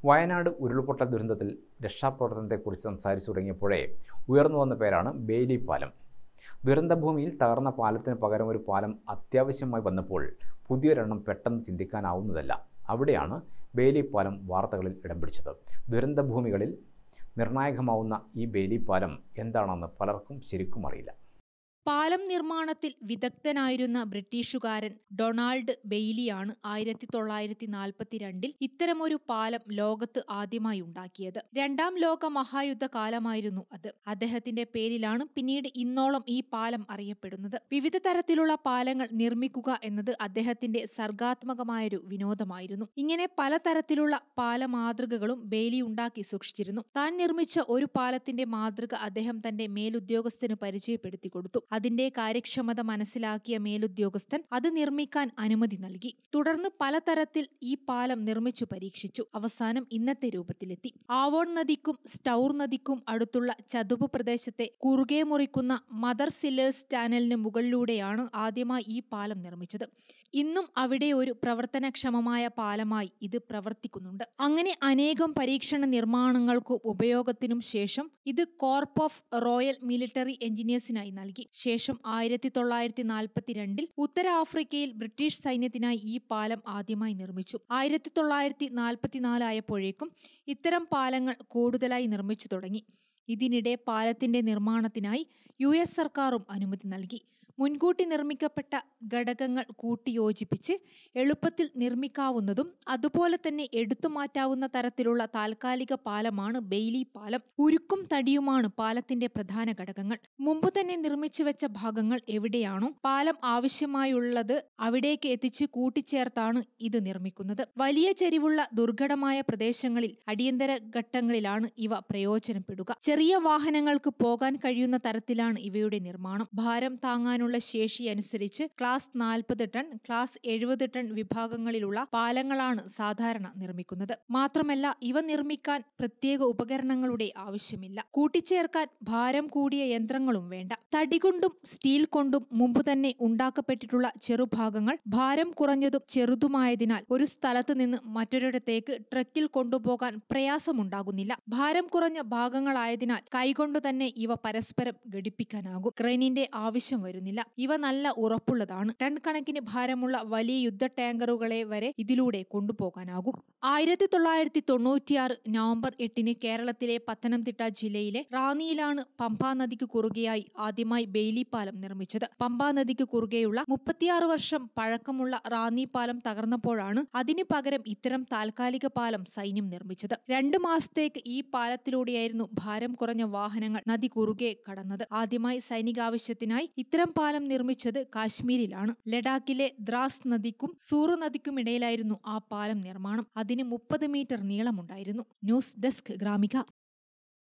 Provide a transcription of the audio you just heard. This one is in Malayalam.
വയനാട് ഉരുൾപൊട്ടൽ ദുരന്തത്തിൽ രക്ഷാപ്രവർത്തനത്തെക്കുറിച്ച് സംസാരിച്ചു തുടങ്ങിയപ്പോഴേ ഉയർന്നു വന്ന പേരാണ് ബെയിലി പാലം. ദുരന്തഭൂമിയിൽ തകർന്ന പാലത്തിന് പകരം ഒരു പാലം അത്യാവശ്യമായി വന്നപ്പോൾ പുതിയൊരെണ്ണം പെട്ടെന്ന് ചിന്തിക്കാനാവുന്നതല്ല. അവിടെയാണ് ബെയിലി പാലം വാർത്തകളിൽ ഇടം പിടിച്ചത്. ദുരന്തഭൂമികളിൽ നിർണായകമാവുന്ന ഈ ബെയിലി പാലം എന്താണെന്ന് പലർക്കും ശരിക്കും അറിയില്ല. പാലം നിർമ്മാണത്തിൽ വിദഗ്ധനായിരുന്ന ബ്രിട്ടീഷുകാരൻ ഡൊണാൾഡ് ബെയ്ലിയാണ് 1942 ഇത്തരമൊരു പാലം ലോകത്ത് ആദ്യമായി ഉണ്ടാക്കിയത്. രണ്ടാം ലോക മഹായുദ്ധ കാലമായിരുന്നു അത്. അദ്ദേഹത്തിന്റെ പേരിലാണ് പിന്നീട് ഇന്നോളം ഈ പാലം അറിയപ്പെടുന്നത്. വിവിധ തരത്തിലുള്ള പാലങ്ങൾ നിർമ്മിക്കുക എന്നത് അദ്ദേഹത്തിന്റെ സർഗാത്മകമായൊരു വിനോദമായിരുന്നു. ഇങ്ങനെ പലതരത്തിലുള്ള പാലമാതൃകകളും ബെയ്ലി ഉണ്ടാക്കി സൂക്ഷിച്ചിരുന്നു. താൻ നിർമ്മിച്ച ഒരു പാലത്തിന്റെ മാതൃക അദ്ദേഹം തന്റെ മേലുദ്യോഗസ്ഥന് പരിചയപ്പെടുത്തി കൊടുത്തു. അതിന്റെ കാര്യക്ഷമത മനസ്സിലാക്കിയ മേലുദ്യോഗസ്ഥൻ അത് നിർമ്മിക്കാൻ അനുമതി നൽകി. തുടർന്ന് പലതരത്തിൽ ഈ പാലം നിർമ്മിച്ചു പരീക്ഷിച്ചു. അവസാനം ഇന്നത്തെ രൂപത്തിലെത്തി. ആവോൺ നദിക്കും സ്റ്റൗർ നദിക്കും അടുത്തുള്ള ചതുപ്പ് പ്രദേശത്തെ കുറുകെ മുറിക്കുന്ന മദർ സില്ലേഴ്സ് ചാനലിന് മുകളിലൂടെയാണ് ആദ്യമായി ഈ പാലം നിർമ്മിച്ചത്. ഇന്നും അവിടെ ഒരു പ്രവർത്തനക്ഷമമായ പാലമായി ഇത് പ്രവർത്തിക്കുന്നുണ്ട്. അങ്ങനെ അനേകം പരീക്ഷണ നിർമ്മാണങ്ങൾക്കും ഉപയോഗത്തിനും ശേഷം ഇത് കോർപ്പ് ഓഫ് റോയൽ മിലിറ്ററി എഞ്ചിനീയേഴ്സിനായി നൽകി. ശേഷം 1942 ഉത്തരാഫ്രിക്കയിൽ ബ്രിട്ടീഷ് സൈന്യത്തിനായി ഈ പാലം ആദ്യമായി നിർമ്മിച്ചു. 1944 ആയപ്പോഴേക്കും ഇത്തരം പാലങ്ങൾ കൂടുതലായി നിർമ്മിച്ചു തുടങ്ങി. ഇതിനിടെ പാലത്തിന്റെ നിർമ്മാണത്തിനായി US സർക്കാരും അനുമതി നൽകി. മുൻകൂട്ടി നിർമ്മിക്കപ്പെട്ട ഘടകങ്ങൾ കൂട്ടിയോജിപ്പിച്ച് എളുപ്പത്തിൽ നിർമ്മിക്കാവുന്നതും അതുപോലെ തന്നെ എടുത്തുമാറ്റാവുന്ന തരത്തിലുള്ള താൽക്കാലിക പാലമാണ് ബെയ്ലി പാലം. ഉരുക്കും തടിയുമാണ് പാലത്തിന്റെ പ്രധാന ഘടകങ്ങൾ. മുമ്പ് തന്നെ നിർമ്മിച്ചു വെച്ച ഭാഗങ്ങൾ എവിടെയാണോ പാലം ആവശ്യമായുള്ളത് അവിടേക്ക് എത്തിച്ച് കൂട്ടിച്ചേർത്താണ് ഇത് നിർമ്മിക്കുന്നത്. വലിയ ചെരിവുള്ള ദുർഘടമായ പ്രദേശങ്ങളിൽ അടിയന്തര ഘട്ടങ്ങളിലാണ് ഇവ പ്രയോജനപ്പെടുക. ചെറിയ വാഹനങ്ങൾക്ക് പോകാൻ കഴിയുന്ന തരത്തിലാണ് ഇവയുടെ നിർമ്മാണം. ഭാരം താങ്ങാനുള്ള ശേഷി അനുസരിച്ച് ക്ലാസ് 40 ടൺ, ക്ലാസ് 70 ടൺ വിഭാഗങ്ങളിലുള്ള പാലങ്ങളാണ് സാധാരണ നിർമ്മിക്കുന്നത്. മാത്രമല്ല ഇവ നിർമ്മിക്കാൻ പ്രത്യേക ഉപകരണങ്ങളുടെ ആവശ്യമില്ല. കൂട്ടിച്ചേർക്കാൻ ഭാരം കൂടിയ യന്ത്രങ്ങളും വേണ്ട. തടി കൊണ്ടും സ്റ്റീൽ കൊണ്ടും മുമ്പ് തന്നെ ഉണ്ടാക്കപ്പെട്ടിട്ടുള്ള ചെറുഭാഗങ്ങൾ ഭാരം കുറഞ്ഞതും ചെറുതുമായതിനാൽ ഒരു സ്ഥലത്ത് നിന്ന് മറ്റൊരിടത്തേക്ക് ട്രക്കിൽ കൊണ്ടുപോകാൻ പ്രയാസമുണ്ടാകുന്നില്ല. ഭാരം കുറഞ്ഞ ഭാഗങ്ങളായതിനാൽ കൈകൊണ്ടു തന്നെ ഇവ പരസ്പരം ഘടിപ്പിക്കാനാകും. ക്രെയിനിന്റെ ആവശ്യം വരുന്നില്ല. ഇവ നല്ല ഉറപ്പുള്ളതാണ്. ടൺ കണക്കിന് ഭാരമുള്ള വലിയ യുദ്ധ ടാങ്കറുകളെ വരെ ഇതിലൂടെ കൊണ്ടുപോകാനാകും. 1996 നവംബർ 8 കേരളത്തിലെ പത്തനംതിട്ട ജില്ലയിലെ റാന്നിയിലാണ് പമ്പാ നദിക്ക് കുറുകെയായി ആദ്യമായി ബെയ്ലി പാലം നിർമ്മിച്ചത്. പമ്പാ നദിക്ക് കുറുകെയുള്ള 36 വർഷം പഴക്കമുള്ള റാന്നി പാലം തകർന്നപ്പോഴാണ് അതിനു പകരം ഇത്തരം താൽക്കാലിക പാലം സൈന്യം നിർമ്മിച്ചത്. 2 മാസത്തേക്ക് ഈ പാലത്തിലൂടെയായിരുന്നു ഭാരം കുറഞ്ഞ വാഹനങ്ങൾ നദി കുറുകെ കടന്നത്. ആദ്യമായി സൈനികാവശ്യത്തിനായി ഇത്തരം പാലം നിർമ്മിച്ചത് കാശ്മീരിലാണ്. ലഡാക്കിലെ ദ്രാസ് നദിക്കും സൂറു നദിക്കുമിടയിലായിരുന്നു ആ പാലം നിർമ്മാണം. അതിന് 30 മീറ്റർ നീളമുണ്ടായിരുന്നു. News desk Gramika.